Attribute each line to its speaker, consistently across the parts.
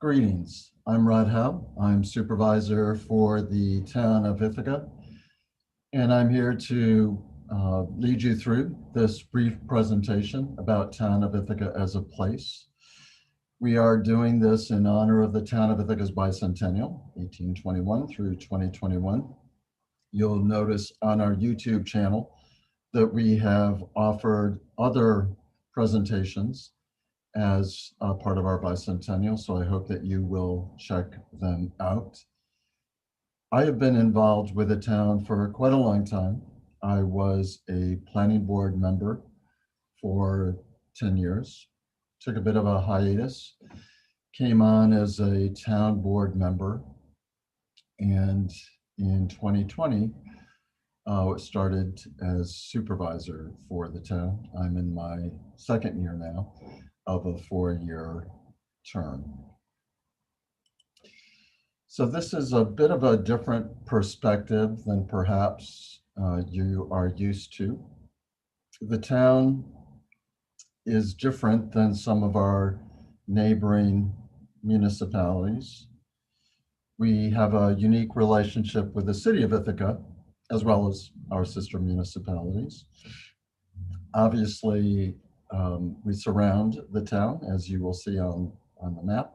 Speaker 1: Greetings, I'm Rod Howe. I'm supervisor for the town of Ithaca, and I'm here to lead you through this brief presentation about town of Ithaca as a place. We are doing this in honor of the town of Ithaca's bicentennial, 1821 through 2021. You'll notice on our YouTube channel that we have offered other presentations as a part of our bicentennial, so I hope that you will check them out. I have been involved with the town for quite a long time. I was a planning board member for 10 years, took a bit of a hiatus, came on as a town board member, and in 2020, started as supervisor for the town. I'm in my second year now of a 4-year term. So this is a bit of a different perspective than perhaps you are used to. The town is different than some of our neighboring municipalities. We have a unique relationship with the city of Ithaca, as well as our sister municipalities. Obviously, we surround the town, as you will see on the map.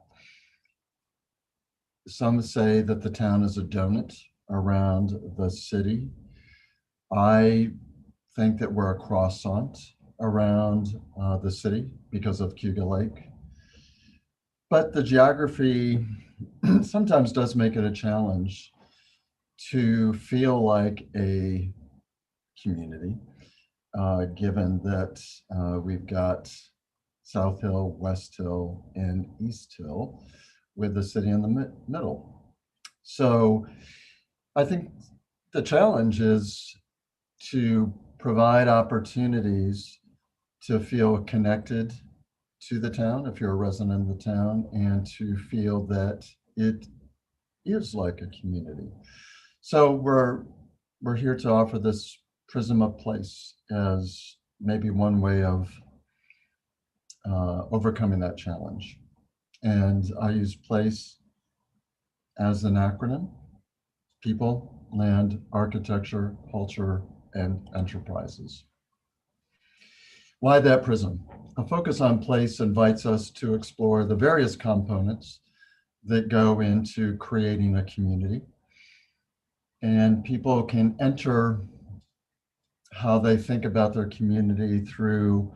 Speaker 1: Some say that the town is a donut around the city. I think that we're a croissant around the city because of Cayuga Lake. But the geography sometimes does make it a challenge to feel like a community. Given that we've got South Hill, West Hill, and East Hill, with the city in the middle. So I think the challenge is to provide opportunities to feel connected to the town, if you're a resident of the town, and to feel that it is like a community. So we're here to offer this Prism of Place as maybe one way of overcoming that challenge. And I use place as an acronym: people, land, architecture, culture, and enterprises. Why that prism? A focus on place invites us to explore the various components that go into creating a community. And people can enter how they think about their community through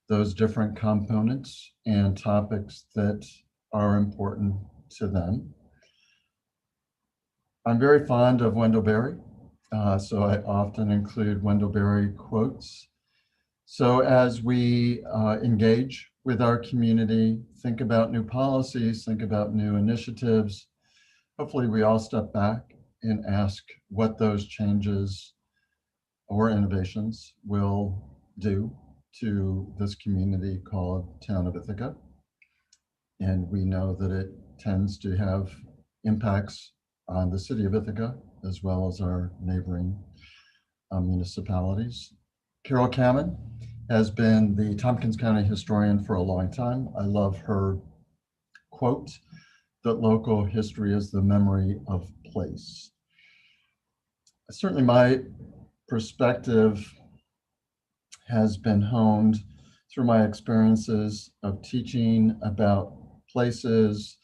Speaker 1: those different components and topics that are important to them. I'm very fond of Wendell Berry, so I often include Wendell Berry quotes. So as we engage with our community, think about new policies, think about new initiatives, hopefully we all step back and ask what those changes or innovations will do to this community called Town of Ithaca. And we know that it tends to have impacts on the city of Ithaca, as well as our neighboring municipalities. Carol Kamen has been the Tompkins County historian for a long time. I love her quote that local history is the memory of place. Certainly my perspective has been honed through my experiences of teaching about places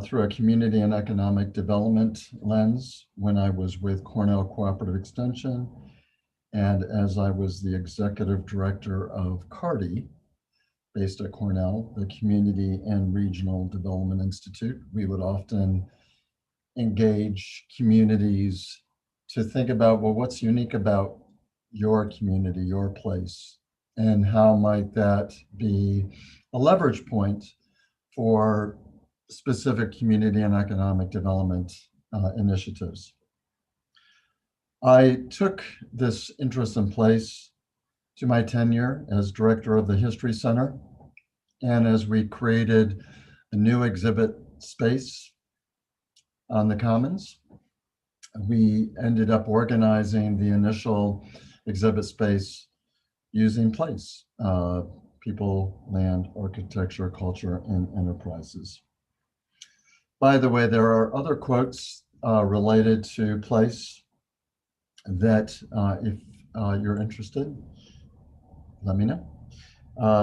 Speaker 1: through a community and economic development lens when I was with Cornell Cooperative Extension, and as I was the executive director of CARDI, based at Cornell, the Community and Regional Development Institute. We would often engage communities to think about, well, what's unique about your community, your place, and how might that be a leverage point for specific community and economic development initiatives. I took this interest in place to my tenure as director of the History Center, and as we created a new exhibit space on the Commons, we ended up organizing the initial exhibit space using place, people, land, architecture, culture, and enterprises. By the way, there are other quotes related to place that if you're interested, let me know.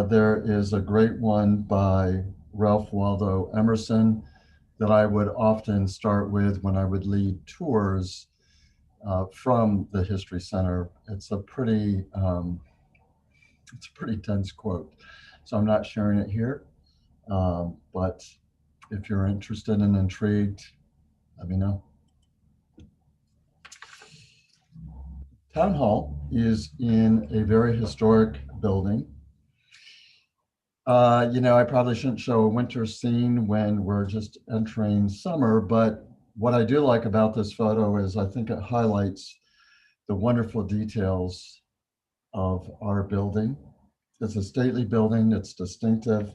Speaker 1: There is a great one by Ralph Waldo Emerson that I would often start with when I would lead tours from the History Center. It's a pretty dense quote, so I'm not sharing it here. But if you're interested and intrigued, let me know. Town Hall is in a very historic building. I probably shouldn't show a winter scene when we're just entering summer, but what I do like about this photo is I think it highlights the wonderful details of our building. It's a stately building, it's distinctive.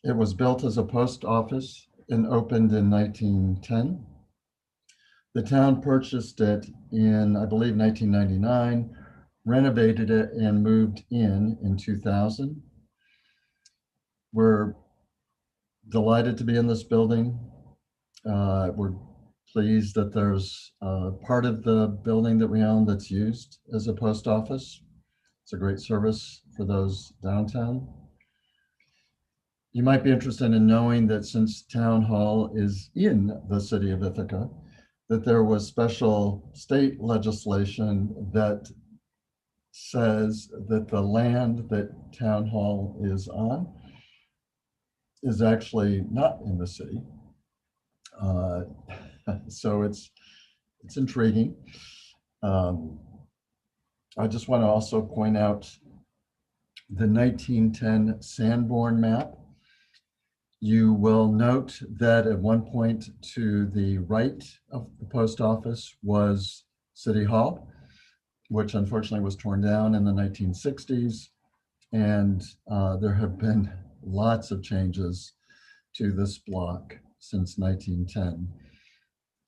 Speaker 1: It was built as a post office and opened in 1910. The town purchased it in, I believe, 1999, renovated it, and moved in 2000. We're delighted to be in this building. We're pleased that there's part of the building that we own that's used as a post office. It's a great service for those downtown. You might be interested in knowing that since Town Hall is in the city of Ithaca, that there was special state legislation that says that the land that Town Hall is on is actually not in the city. So it's intriguing. I just want to also point out the 1910 Sanborn map. You will note that at one point to the right of the post office was City Hall, which unfortunately was torn down in the 1960s. And there have been lots of changes to this block since 1910.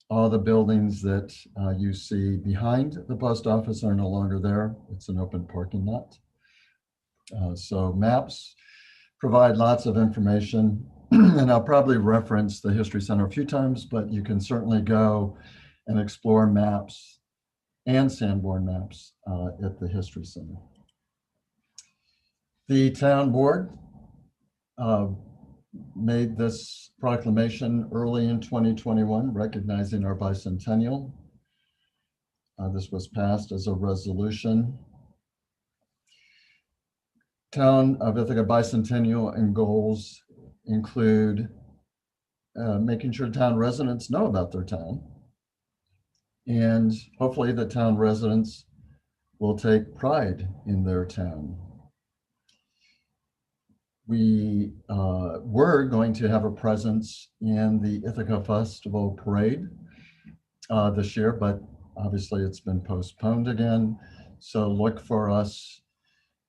Speaker 1: All the buildings that you see behind the post office are no longer there. It's an open parking lot. So maps provide lots of information, and I'll probably reference the History Center a few times, but you can certainly go and explore maps and Sanborn maps at the History Center. The town board made this proclamation early in 2021, recognizing our bicentennial. This was passed as a resolution. Town of Ithaca bicentennial and goals include making sure town residents know about their town, and hopefully the town residents will take pride in their town. We were going to have a presence in the Ithaca Festival Parade this year, but obviously it's been postponed again. So look for us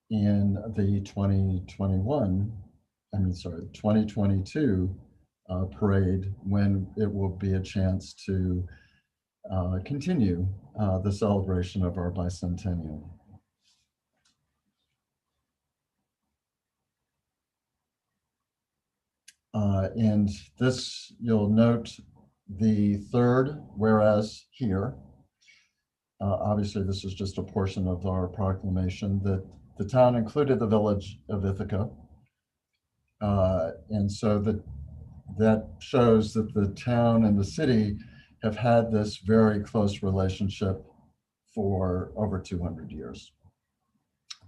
Speaker 1: in the 2022 parade, when it will be a chance to continue the celebration of our bicentennial. And this, you'll note the third whereas here. Obviously, this is just a portion of our proclamation that the town included the village of Ithaca. And so that shows that the town and the city have had this very close relationship for over 200 years.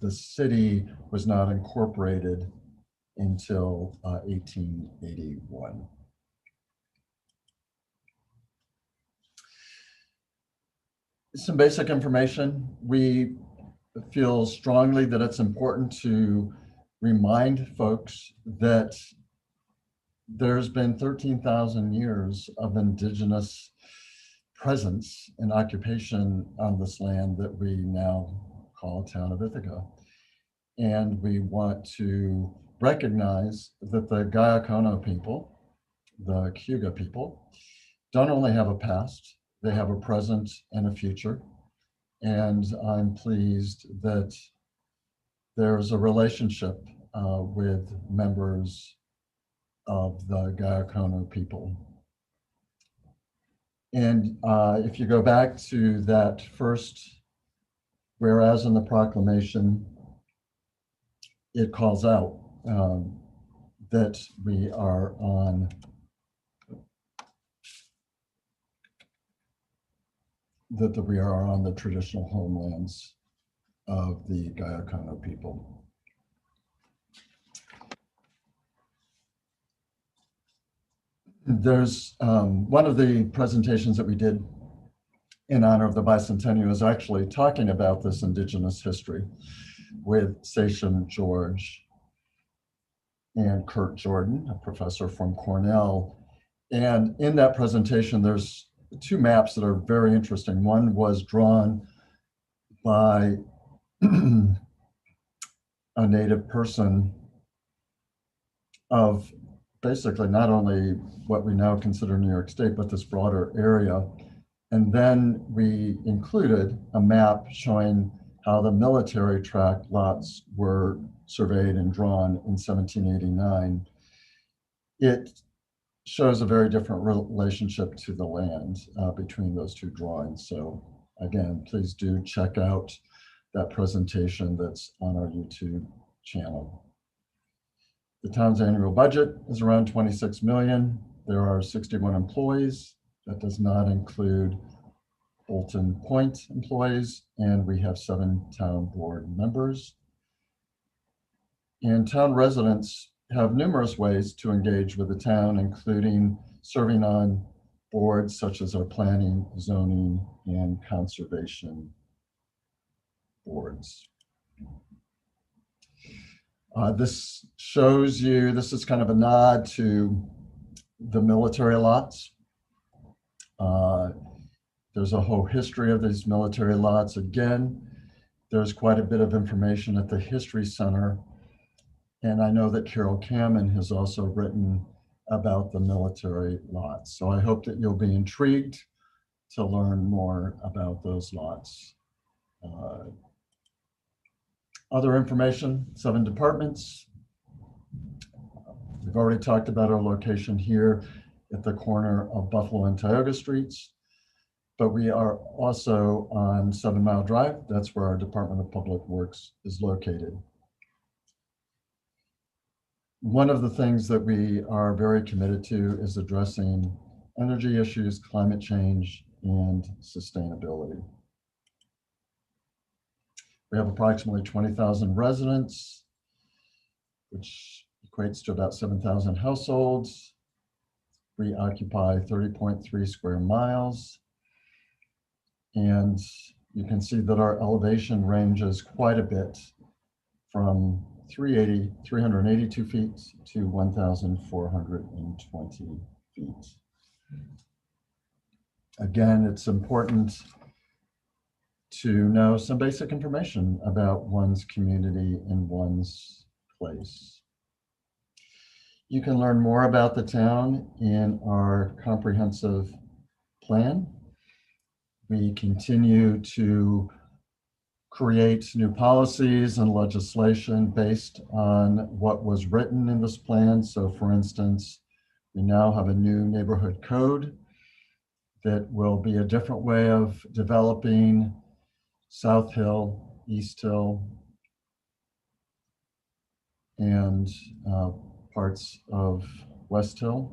Speaker 1: The city was not incorporated until 1881. Some basic information. We feel strongly that it's important to remind folks that there's been 13,000 years of indigenous presence and occupation on this land that we now call Town of Ithaca. And we want to recognize that the Gayacono people, the Cayuga people, don't only have a past, they have a present and a future. And I'm pleased that there's a relationship with members of the Gayacono people And if you go back to that first whereas in the proclamation, it calls out that we are on the traditional homelands of the Gayakarna people. There's one of the presentations that we did in honor of the bicentennial is actually talking about this indigenous history with Sachem George and Kurt Jordan, a professor from Cornell. And in that presentation, there's two maps that are very interesting. One was drawn by a native person of basically not only what we now consider New York State, but this broader area. And then we included a map showing how the military tract lots were surveyed and drawn in 1789. It shows a very different relationship to the land between those two drawings. So again, please do check out that presentation that's on our YouTube channel. The town's annual budget is around 26 million. There are 61 employees. That does not include Bolton Point employees, and we have 7 town board members. And town residents have numerous ways to engage with the town, including serving on boards such as our planning, zoning, and conservation boards. This shows you, this is kind of a nod to the military lots. There's a whole history of these military lots. Again, there's quite a bit of information at the History Center. And I know that Carol Kamen has also written about the military lots. So I hope that you'll be intrigued to learn more about those lots. Other information, 7 departments. We've already talked about our location here at the corner of Buffalo and Tioga Streets, but we are also on 7 Mile Drive. That's where our Department of Public Works is located. One of the things that we are very committed to is addressing energy issues, climate change, and sustainability. We have approximately 20,000 residents, which equates to about 7,000 households. We occupy 30.3 square miles. And you can see that our elevation ranges quite a bit from 382 feet to 1,420 feet. Again, it's important to know some basic information about one's community and one's place. You can learn more about the town in our comprehensive plan. We continue to create new policies and legislation based on what was written in this plan. So for instance, we now have a new neighborhood code that will be a different way of developing South Hill, East Hill, and parts of West Hill.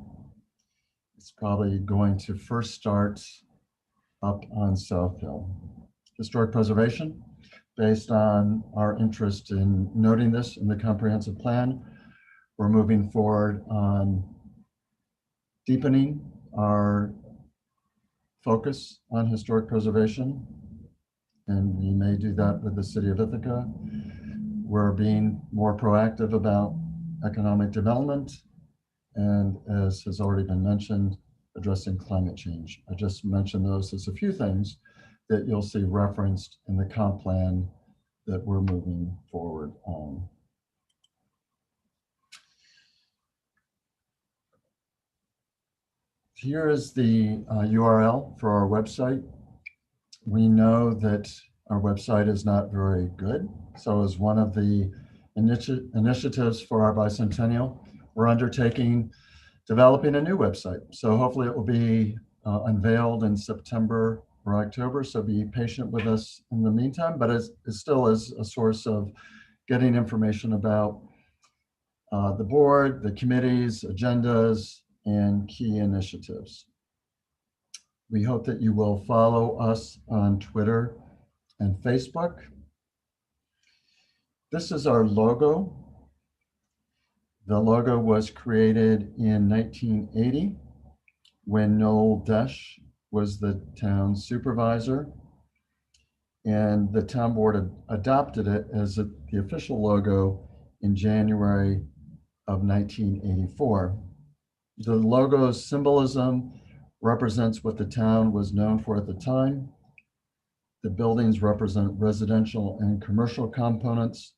Speaker 1: It's probably going to first start up on South Hill. Historic preservation, based on our interest in noting this in the comprehensive plan, we're moving forward on deepening our focus on historic preservation. And we may do that with the city of Ithaca. We're being more proactive about economic development, and as has already been mentioned, addressing climate change. I just mentioned those as a few things that you'll see referenced in the comp plan that we're moving forward on. Here is the URL for our website. We know that our website is not very good. So as one of the initiatives for our bicentennial, we're undertaking developing a new website. So hopefully it will be unveiled in September or October, so be patient with us in the meantime, but it still is a source of getting information about the board, the committees, agendas, and key initiatives. We hope that you will follow us on Twitter and Facebook. This is our logo. The logo was created in 1980 when Noel Desch was the town supervisor, and the town board adopted it as the official logo in January of 1984. The logo's symbolism represents what the town was known for at the time. The buildings represent residential and commercial components,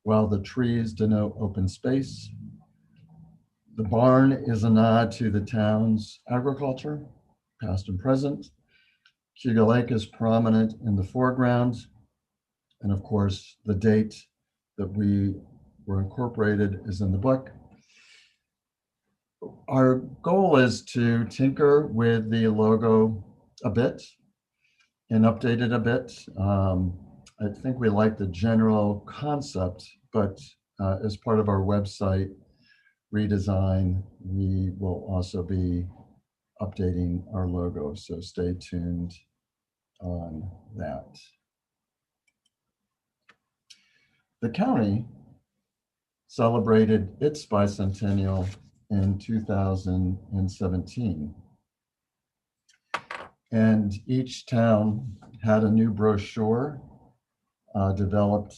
Speaker 1: while the trees denote open space. The barn is a nod to the town's agriculture, past and present. Cayuga Lake is prominent in the foreground. And of course, the date that we were incorporated is in the book. Our goal is to tinker with the logo a bit and update it a bit. I think we like the general concept, but as part of our website redesign, we will also be updating our logo, so stay tuned on that. The county celebrated its bicentennial in 2017. And each town had a new brochure developed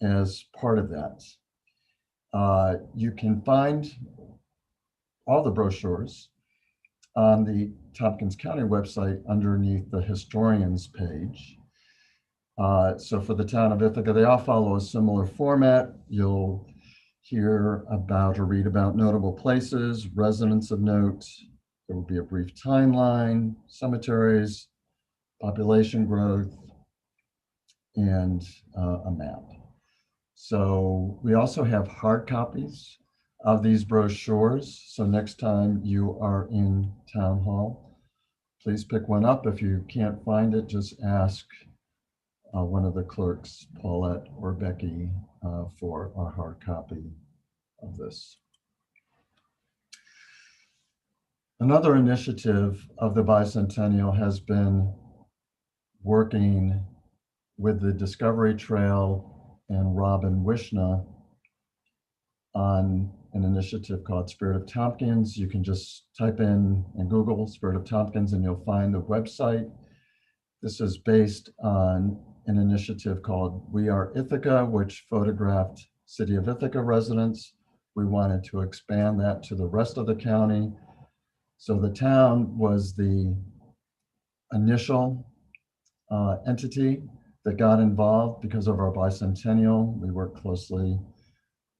Speaker 1: as part of that. You can find all the brochures on the Tompkins County website underneath the historians page. So for the town of Ithaca, they all follow a similar format. You'll hear about or read about notable places, residents of note. There will be a brief timeline, cemeteries, population growth, and a map. So we also have hard copies of these brochures. So next time you are in Town Hall, please pick one up. If you can't find it, just ask one of the clerks, Paulette or Becky, for a hard copy of this. Another initiative of the bicentennial has been working with the Discovery Trail and Robin Wishna on an initiative called Spirit of Tompkins. You can just type in Google Spirit of Tompkins and you'll find the website. This is based on an initiative called We Are Ithaca, which photographed City of Ithaca residents. We wanted to expand that to the rest of the county. So the town was the initial entity that got involved because of our bicentennial. We work closely,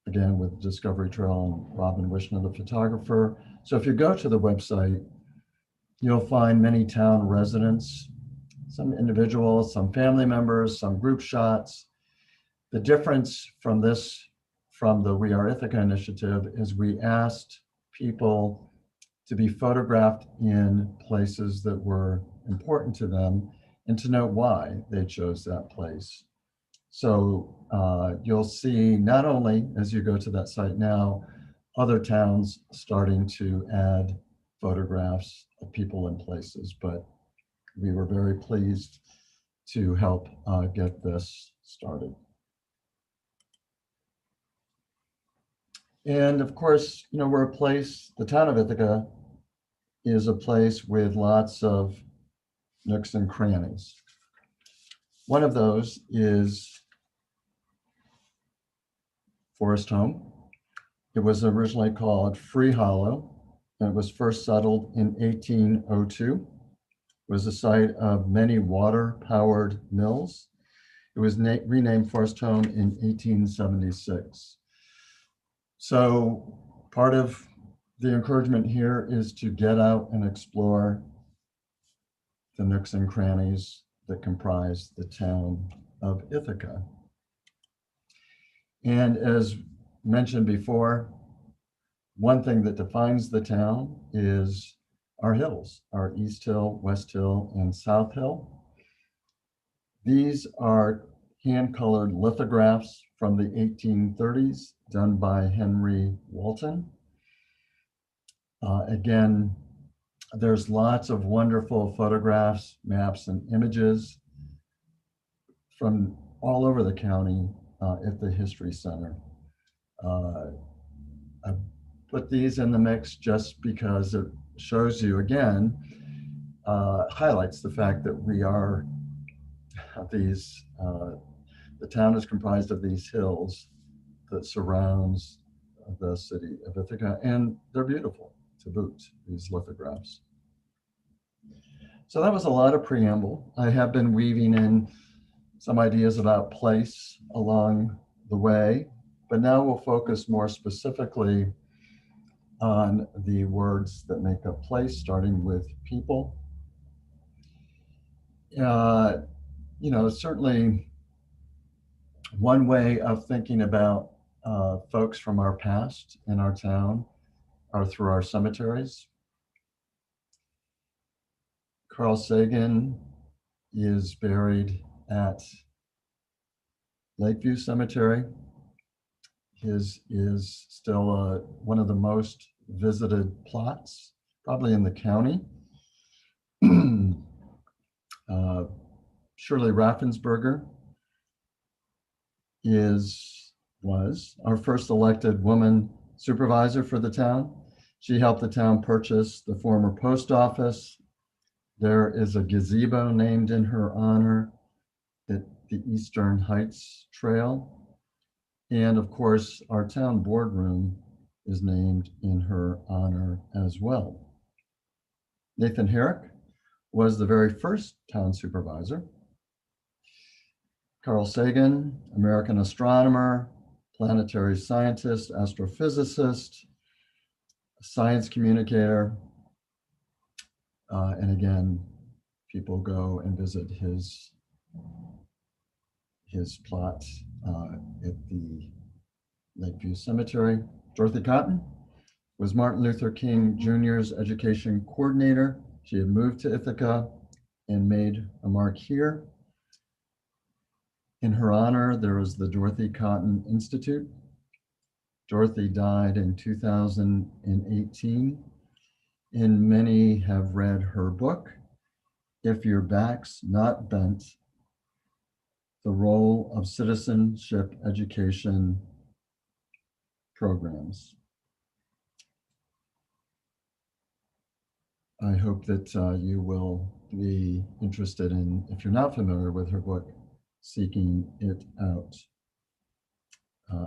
Speaker 1: again, with Discovery Trail and Robin Wishna, the photographer. So if you go to the website, you'll find many town residents, some individuals, some family members, some group shots. The difference from the We Are Ithaca initiative is we asked people to be photographed in places that were important to them and to know why they chose that place. So you'll see not only as you go to that site now, other towns starting to add photographs of people and places, but we were very pleased to help get this started. And of course, we're a place, the town of Ithaca is a place with lots of nooks and crannies. One of those is Forest Home. It was originally called Free Hollow, and it was first settled in 1802. It was the site of many water-powered mills. It was renamed Forest Home in 1876. So part of the encouragement here is to get out and explore the nooks and crannies that comprise the town of Ithaca. And as mentioned before, one thing that defines the town is our hills, our East Hill, West Hill, and South Hill. These are hand-colored lithographs from the 1830s done by Henry Walton. Again, there's lots of wonderful photographs, maps, and images from all over the county at the History Center. I put these in the mix just because it shows you, again, highlights the fact that we are the town is comprised of these hills that surrounds the city of Ithaca, and they're beautiful to boot, these lithographs. So that was a lot of preamble. I have been weaving in some ideas about place along the way, but now we'll focus more specifically on the words that make up place, starting with people. Certainly one way of thinking about folks from our past in our town are through our cemeteries. Carl Sagan is buried at Lakeview Cemetery. His is still one of the most visited plots, probably in the county. Shirley Raffensperger was our first elected woman supervisor for the town. She helped the town purchase the former post office. There is a gazebo named in her honor at the Eastern Heights Trail. And of course, our town boardroom is named in her honor as well. Nathan Herrick was the very first town supervisor. Carl Sagan, American astronomer, planetary scientist, astrophysicist, science communicator. And again, people go and visit his plot at the Lakeview Cemetery. Dorothy Cotton was Martin Luther King Jr.'s education coordinator. She had moved to Ithaca and made a mark here. In her honor, there was the Dorothy Cotton Institute. Dorothy died in 2018, and many have read her book, If Your Back's Not Bent, The Role of Citizenship Education Programs. I hope that you will be interested in, if you're not familiar with her book, seeking it out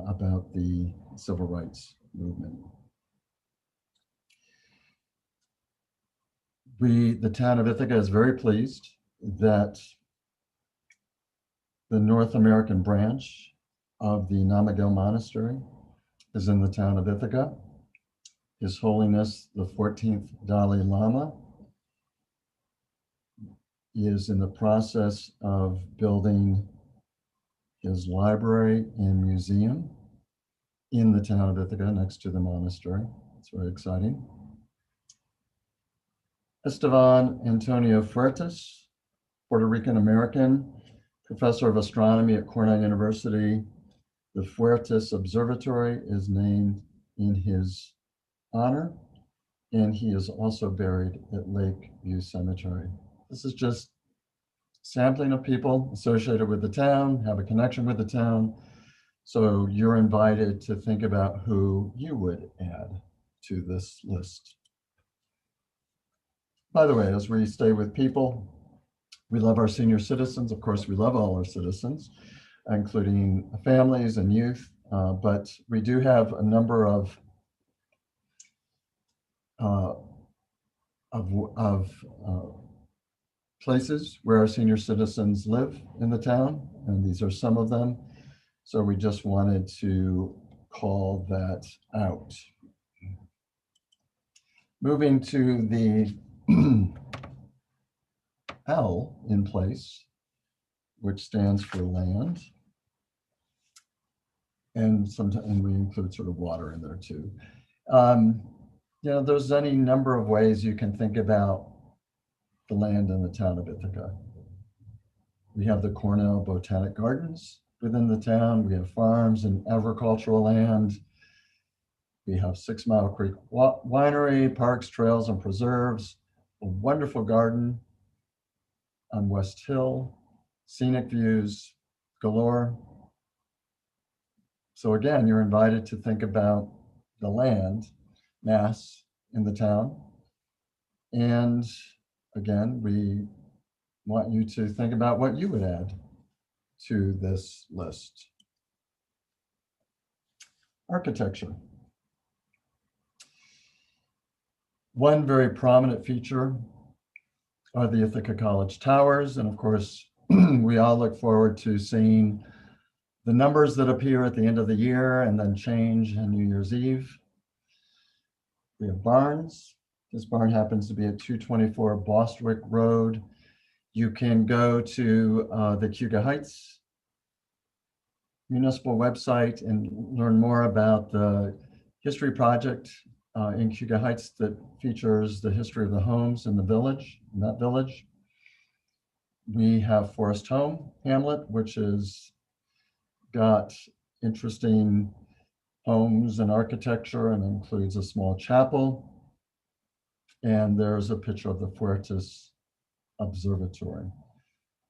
Speaker 1: about the civil rights movement. The town of Ithaca is very pleased that the North American branch of the Namagill Monastery is in the town of Ithaca. His Holiness the 14th Dalai Lama is in the process of building his library and museum in the town of Ithaca next to the monastery. It's very exciting. Esteban Antonio Fuertes, Puerto Rican American, professor of astronomy at Cornell University. The Fuertes Observatory is named in his honor, and he is also buried at Lakeview Cemetery. This is just sampling of people associated with the town, have a connection with the town. So you're invited to think about who you would add to this list. By the way, as we stay with people, we love our senior citizens. Of course, we love all our citizens, including families and youth, but we do have a number of places where our senior citizens live in the town, and these are some of them. So we just wanted to call that out. Moving to the L in place, which stands for land. And we include sort of water in there too. There's any number of ways you can think about the land in the town of Ithaca. We have the Cornell Botanic Gardens within the town. We have farms and agricultural land. We have 6 Mile Creek Winery, parks, trails, and preserves, a wonderful garden on West Hill, scenic views galore. So again, you're invited to think about the land mass in the town. And again, we want you to think about what you would add to this list. Architecture. One very prominent feature are the Ithaca College Towers. And of course, we all look forward to seeing the numbers that appear at the end of the year and then change on New Year's Eve. We have barns. This barn happens to be at 224 Bostwick Road. You can go to the Cayuga Heights municipal website and learn more about the history project in Cayuga Heights that features the history of the homes in the village, in that village. We have Forest Home Hamlet, which has got interesting homes and architecture and includes a small chapel. And there's a picture of the Fuertes Observatory.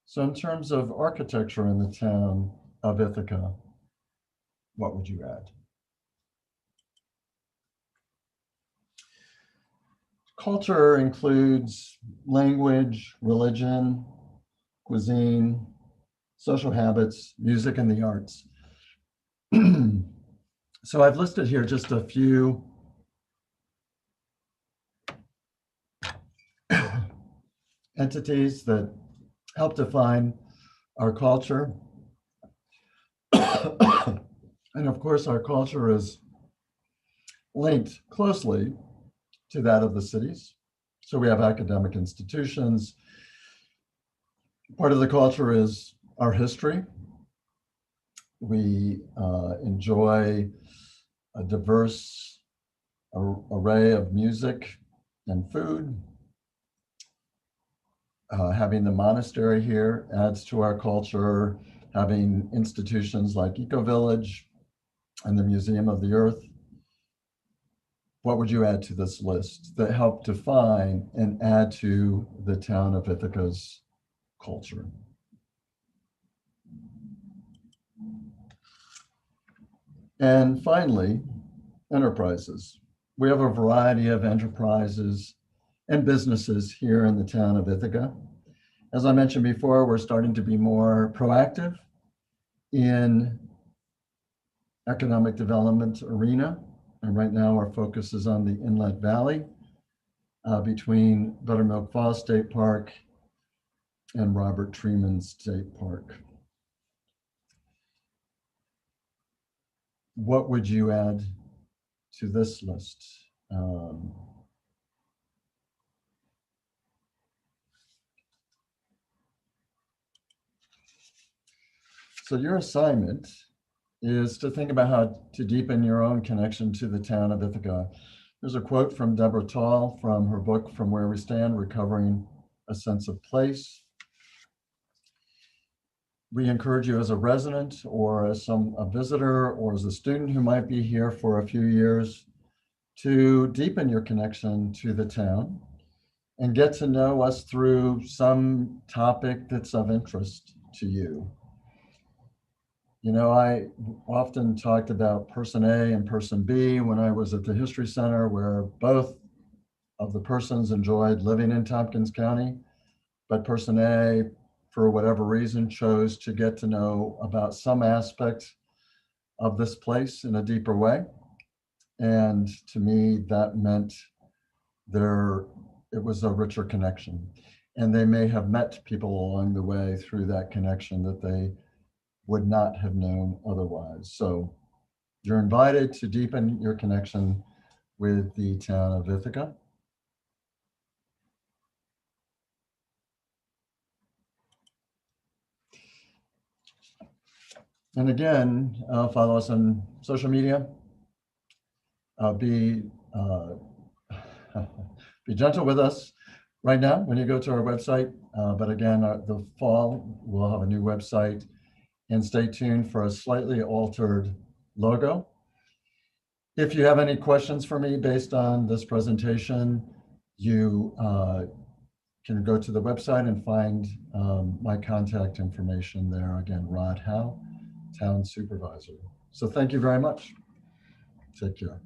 Speaker 1: So in terms of architecture in the town of Ithaca, what would you add? Culture includes language, religion, cuisine, social habits, music, and the arts. So I've listed here just a few entities that help define our culture. And of course, our culture is linked closely to that of the cities. So we have academic institutions. Part of the culture is our history. We enjoy a diverse array of music and food. Having the monastery here adds to our culture. Having institutions like Eco Village and the Museum of the Earth. What would you add to this list that help define and add to the town of Ithaca's culture? And finally, enterprises. We have a variety of enterprises and businesses here in the town of Ithaca. As I mentioned before, we're starting to be more proactive in economic development arena. And right now our focus is on the Inlet Valley between Buttermilk Falls State Park and Robert Treman State Park. What would you add to this list? So your assignment is to think about how to deepen your own connection to the town of Ithaca. There's a quote from Deborah Tall from her book, From Where We Stand, Recovering a Sense of Place. We encourage you as a resident or as a visitor or as a student who might be here for a few years to deepen your connection to the town and get to know us through some topic that's of interest to you. I often talked about person A and person B when I was at the History Center, where both of the persons enjoyed living in Tompkins County, but person A, for whatever reason, chose to get to know about some aspect of this place in a deeper way. And to me, that meant it was a richer connection. And they may have met people along the way through that connection that they would not have known otherwise. So you're invited to deepen your connection with the town of Ithaca. And again, follow us on social media. Be Be gentle with us right now when you go to our website. But again, the fall, we'll have a new website, and stay tuned for a slightly altered logo. If you have any questions for me based on this presentation, you can go to the website and find my contact information there. Again, Rod Howe, Town Supervisor. So thank you very much. Take care.